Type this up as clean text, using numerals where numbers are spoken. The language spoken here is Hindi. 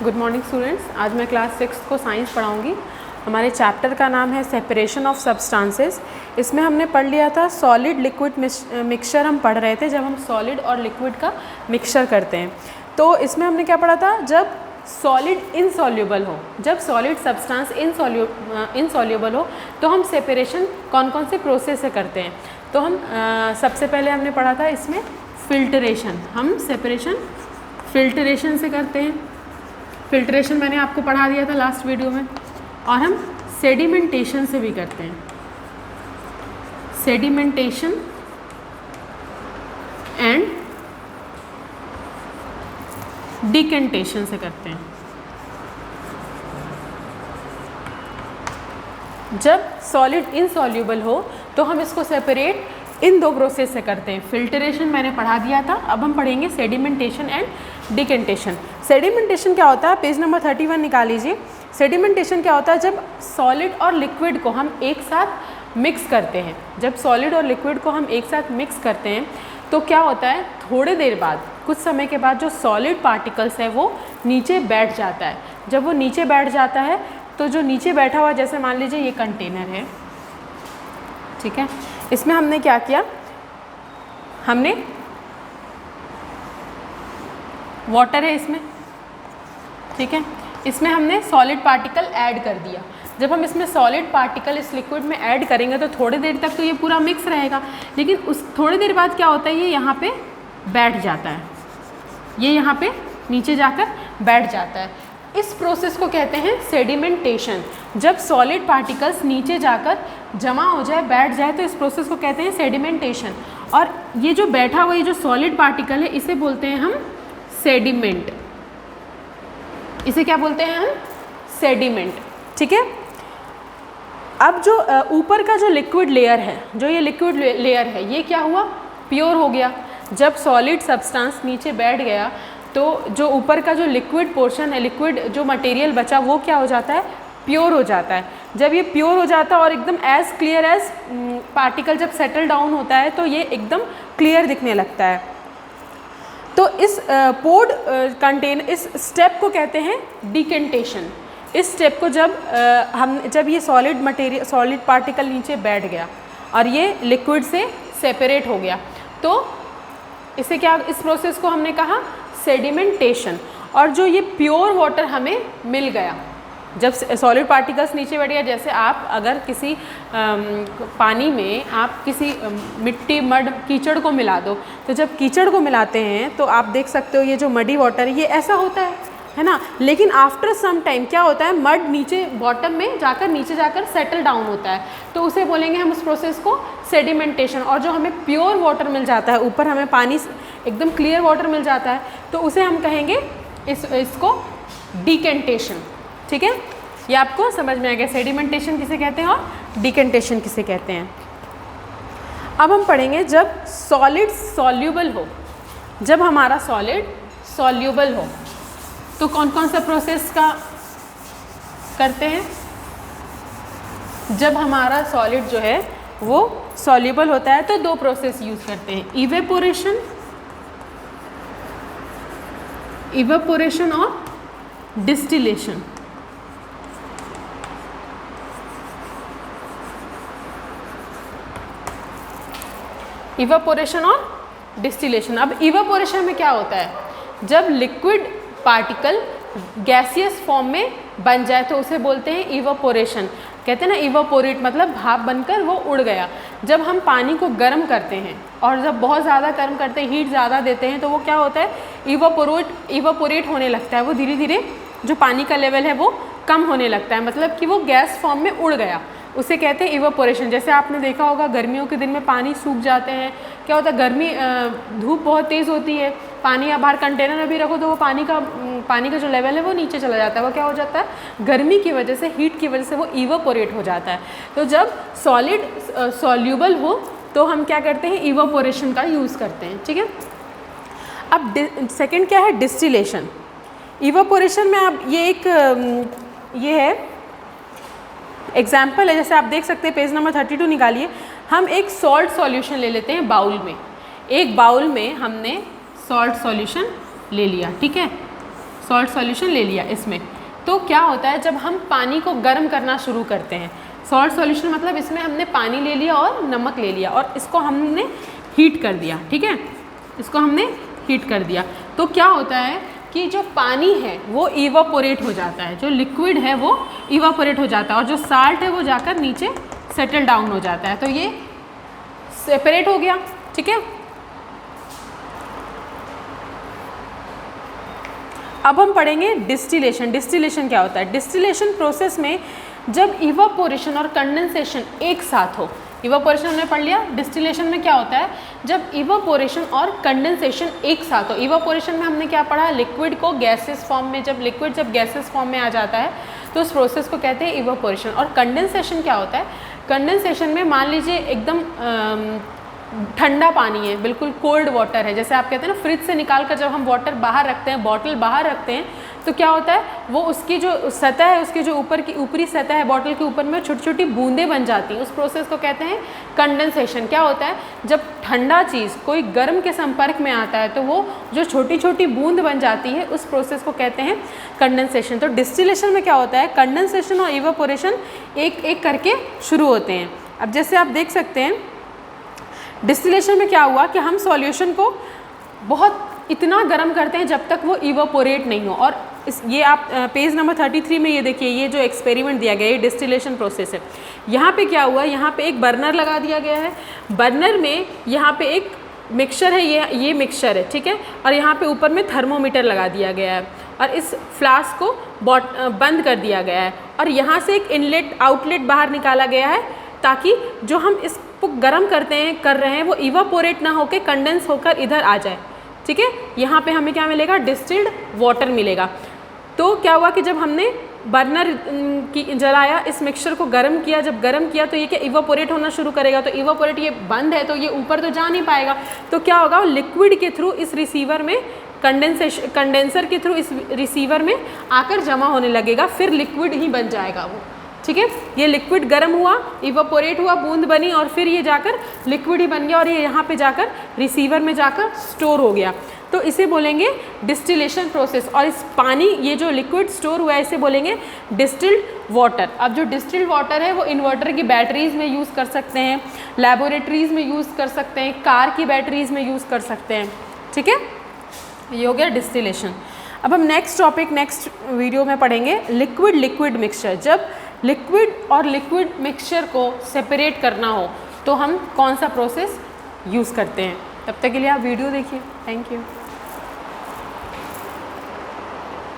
Good morning students. आज मैं क्लास 6 को साइंस पढ़ाऊंगी। हमारे चैप्टर का नाम है सेपरेशन ऑफ सब्सटेंसेस। इसमें हमने पढ़ लिया था सॉलिड लिक्विड मिक्सचर हम पढ़ रहे थे, जब हम सॉलिड और लिक्विड का मिक्सचर करते हैं। तो इसमें हमने क्या पढ़ा था, जब सॉलिड इनसॉल्यूबल हो, जब सॉलिड सब्सटेंस इनसॉल्यूबल हो तो हम सेपरेशन कौन कौन से प्रोसेस से करते हैं। तो हम सबसे पहले हमने पढ़ा था इसमें फिल्टरेशन। हम सेपरेशन फिल्टरेशन से करते हैं। फिल्ट्रेशन मैंने आपको पढ़ा दिया था लास्ट वीडियो में। और हम सेडिमेंटेशन से भी करते हैं। सेडिमेंटेशन एंड डिकेंटेशन से करते हैं। जब सॉलिड इनसॉल्यूबल हो तो हम इसको सेपरेट इन दो प्रोसेस से करते हैं। फिल्टरेशन मैंने पढ़ा दिया था, अब हम पढ़ेंगे सेडिमेंटेशन एंड डिकेंटेशन। सेडिमेंटेशन क्या होता है, पेज नंबर 31 निकाल लीजिए। सेडिमेंटेशन क्या होता है, जब सॉलिड और लिक्विड को हम एक साथ मिक्स करते हैं। जब सॉलिड और लिक्विड को हम एक साथ मिक्स करते हैं तो क्या होता है, थोड़ी देर बाद, कुछ समय के बाद जो सॉलिड पार्टिकल्स है वो नीचे बैठ जाता है। जब वो नीचे बैठ जाता है तो जो नीचे बैठा हुआ, जैसे मान लीजिए ये कंटेनर है, ठीक है, इसमें हमने क्या किया, हमने वाटर है इसमें, ठीक है, इसमें हमने सॉलिड पार्टिकल ऐड कर दिया। जब हम इसमें सॉलिड पार्टिकल इस लिक्विड में ऐड करेंगे तो थोड़ी देर तक तो ये पूरा मिक्स रहेगा, लेकिन उस थोड़ी देर बाद क्या होता है, ये यहाँ पे बैठ जाता है, ये यहाँ पे नीचे जाकर बैठ जाता है। इस प्रोसेस को कहते हैं सेडिमेंटेशन। जब सॉलिड पार्टिकल्स नीचे जाकर जमा हो जाए, बैठ जाए, तो इस प्रोसेस को कहते हैं सेडिमेंटेशन। और ये जो बैठा हुआ ये जो सॉलिड पार्टिकल है, इसे बोलते हैं हम सेडिमेंट। इसे क्या बोलते हैं हम, सेडिमेंट, ठीक है। अब जो ऊपर का जो लिक्विड लेयर है, जो ये लिक्विड लेयर है, ये क्या हुआ, प्योर हो गया। जब सॉलिड सब्सटेंस नीचे बैठ गया तो जो ऊपर का जो लिक्विड पोर्शन है, लिक्विड जो मटेरियल बचा, वो क्या हो जाता है, प्योर हो जाता है। जब ये प्योर हो जाता है और एकदम एज क्लियर एज पार्टिकल जब सेटल डाउन होता है तो ये एकदम क्लियर दिखने लगता है। तो इस पोर्ड कंटेनर, इस स्टेप को कहते हैं डिकेंटेशन। इस स्टेप को जब ये सॉलिड मटेरियल, सॉलिड पार्टिकल नीचे बैठ गया और ये लिक्विड से सेपरेट हो गया, तो इसे क्या, इस प्रोसेस को हमने कहा सेडिमेंटेशन। और जो ये प्योर वाटर हमें मिल गया, जब सॉलिड पार्टिकल्स नीचे बैठ गया, जैसे आप अगर किसी पानी में आप किसी मिट्टी, मड, कीचड़ को मिला दो, तो जब कीचड़ को मिलाते हैं तो आप देख सकते हो ये जो मडी वाटर है, ये ऐसा होता है ना। लेकिन आफ्टर सम टाइम क्या होता है, मड नीचे बॉटम में जाकर, नीचे जाकर सेटल डाउन होता है, तो उसे बोलेंगे हम उस प्रोसेस को सेडिमेंटेशन। और जो हमें प्योर वाटर मिल जाता है, ऊपर हमें पानी एकदम क्लियर वाटर मिल जाता है, तो उसे हम कहेंगे इसको डिकेंटेशन, ठीक है। ये आपको समझ में आ गया, सेडिमेंटेशन किसे कहते हैं और डिकेंटेशन किसे कहते हैं। अब हम पढ़ेंगे जब सॉलिड सॉल्यूबल हो। जब हमारा सॉलिड सॉल्यूबल हो तो कौन कौन सा प्रोसेस का करते हैं। जब हमारा सॉलिड जो है वो सॉल्यूबल होता है तो दो प्रोसेस यूज़ करते हैं, इवेपोरेशन, इवेपोरेशन और डिस्टिलेशन। इवेपोरेशन और डिस्टिलेशन। अब इवेपोरेशन में क्या होता है, जब लिक्विड पार्टिकल गैसियस फॉर्म में बन जाए तो उसे बोलते हैं इवेपोरेशन। कहते हैं ना, इवेपोरेट मतलब भाप बनकर वो उड़ गया। जब हम पानी को गर्म करते हैं और जब बहुत ज़्यादा गर्म करते हैं, हीट ज़्यादा देते हैं, तो वो क्या होता है, इवेपोरेट होने लगता है। वो धीरे धीरे जो पानी का लेवल है वो कम होने लगता है, मतलब कि वो गैस फॉर्म में उड़ गया, उसे कहते हैं इवेपोरेशन। जैसे आपने देखा होगा गर्मियों के दिन में पानी सूख जाते हैं, क्या होता है, गर्मी, धूप बहुत तेज़ होती है, पानी आप बाहर कंटेनर में भी रखो तो वो पानी का जो लेवल है वो नीचे चला जाता है। वो क्या हो जाता है, गर्मी की वजह से, हीट की वजह से वो इवेपोरेट हो जाता है। तो जब सॉलिड सॉल्यूबल हो तो हम क्या करते हैं, इवेपोरेशन का यूज़ करते हैं, ठीक है। अब सेकेंड क्या है, डिस्टिलेशन। इवेपोरेशन में आप ये है एग्जाम्पल है, जैसे आप देख सकते हैं, पेज नंबर 32 निकालिए। हम एक सॉल्ट सॉल्यूशन ले लेते हैं बाउल में। एक बाउल में हमने सॉल्ट सॉल्यूशन ले लिया, ठीक है। सॉल्ट सॉल्यूशन ले लिया इसमें। तो क्या होता है जब हम पानी को गर्म करना शुरू करते हैं, सॉल्ट सॉल्यूशन मतलब इसमें हमने पानी ले लिया और नमक ले लिया और इसको हमने हीट कर दिया, ठीक है, इसको हमने हीट कर दिया। तो क्या होता है कि जो पानी है वो इवापोरेट हो जाता है, जो लिक्विड है वो इवापोरेट हो जाता है और जो साल्ट है वो जाकर नीचे सेटल डाउन हो जाता है। तो ये सेपरेट हो गया, ठीक है। अब हम पढ़ेंगे डिस्टिलेशन। डिस्टिलेशन क्या होता है? डिस्टिलेशन प्रोसेस में जब इवापोरेशन और कंडेंसेशन एक साथ हो, इवापोरेशन हमने पढ़ लिया, डिस्टिलेशन में क्या होता है जब इवापोरेशन और कंडेंसेशन एक साथ हो। इवापोरेशन में हमने क्या पढ़ा, लिक्विड को गैसेस फॉर्म में, जब लिक्विड जब गैसेस फॉर्म में आ जाता है तो उस प्रोसेस को कहते हैं इवापोरेशन। और कंडेंसेशन क्या होता है, कंडेंसेशन में मान लीजिए एकदम ठंडा पानी है, बिल्कुल कोल्ड वाटर है, जैसे आप कहते हैं ना फ्रिज से निकाल कर जब हम वाटर बाहर रखते हैं, बॉटल बाहर रखते हैं, तो क्या होता है वो उसकी जो सतह है, उसकी जो ऊपर की ऊपरी सतह है बॉटल के ऊपर में छोटी छोटी बूंदें बन जाती हैं, उस प्रोसेस को कहते हैं कंडेंसेशन। क्या होता है जब ठंडा चीज़ कोई गर्म के संपर्क में आता है तो वो जो छोटी छोटी बूंद बन जाती है उस प्रोसेस को कहते हैं कंडेंसेशन। तो डिस्टिलेशन में क्या होता है, कंडेंसेशन और इवापोरेशन एक एक करके शुरू होते हैं। अब जैसे आप देख सकते हैं डिस्टिलेशन में क्या हुआ कि हम सॉल्यूशन को बहुत इतना गर्म करते हैं जब तक वो इवापोरेट नहीं हो। और ये आप पेज नंबर 33 में ये देखिए, ये जो एक्सपेरिमेंट दिया गया है ये डिस्टिलेशन प्रोसेस है। यहाँ पे क्या हुआ, यहाँ पे एक बर्नर लगा दिया गया है, बर्नर में यहाँ पे एक मिक्सचर है, ये मिक्सचर है, ठीक है, और यहाँ पे ऊपर में थर्मोमीटर लगा दिया गया है और इस फ्लास्क को बंद कर दिया गया है और यहाँ से एक इनलेट आउटलेट बाहर निकाला गया है ताकि जो हम इसको गर्म कर रहे हैं वो इवापोरेट ना होकर कंडेंस होकर इधर आ जाए, ठीक है। यहाँ पे हमें क्या मिलेगा, डिस्टिल्ड वाटर मिलेगा। तो क्या हुआ कि जब हमने बर्नर की जलाया, इस मिक्सचर को गर्म किया, जब गर्म किया तो ये क्या इवापोरेट होना शुरू करेगा, तो इवापोरेट ये बंद है तो ये ऊपर तो जा नहीं पाएगा, तो क्या होगा लिक्विड के थ्रू इस रिसीवर में कंडेंसर के थ्रू इस रिसीवर में आकर जमा होने लगेगा, फिर लिक्विड ही बन जाएगा वो, ठीक है। ये लिक्विड गर्म हुआ, इवापोरेट हुआ, बूंद बनी और फिर ये जाकर लिक्विड ही बन गया और ये यहाँ पे जाकर रिसीवर में जाकर स्टोर हो गया। तो इसे बोलेंगे डिस्टिलेशन प्रोसेस। और इस पानी, ये जो लिक्विड स्टोर हुआ है इसे बोलेंगे डिस्टिल्ड वाटर। अब जो डिस्टिल्ड वाटर है वो इन्वर्टर की बैटरीज में यूज़ कर सकते हैं, लैबोरेटरीज में यूज़ कर सकते हैं, कार की बैटरीज में यूज़ कर सकते हैं, ठीक है। ये हो गया डिस्टिलेशन। अब हम नेक्स्ट टॉपिक नेक्स्ट वीडियो में पढ़ेंगे लिक्विड लिक्विड मिक्सचर। जब लिक्विड और लिक्विड मिक्सचर को सेपरेट करना हो तो हम कौन सा प्रोसेस यूज़ करते हैं। तब तक के लिए आप वीडियो देखिए। Thank you.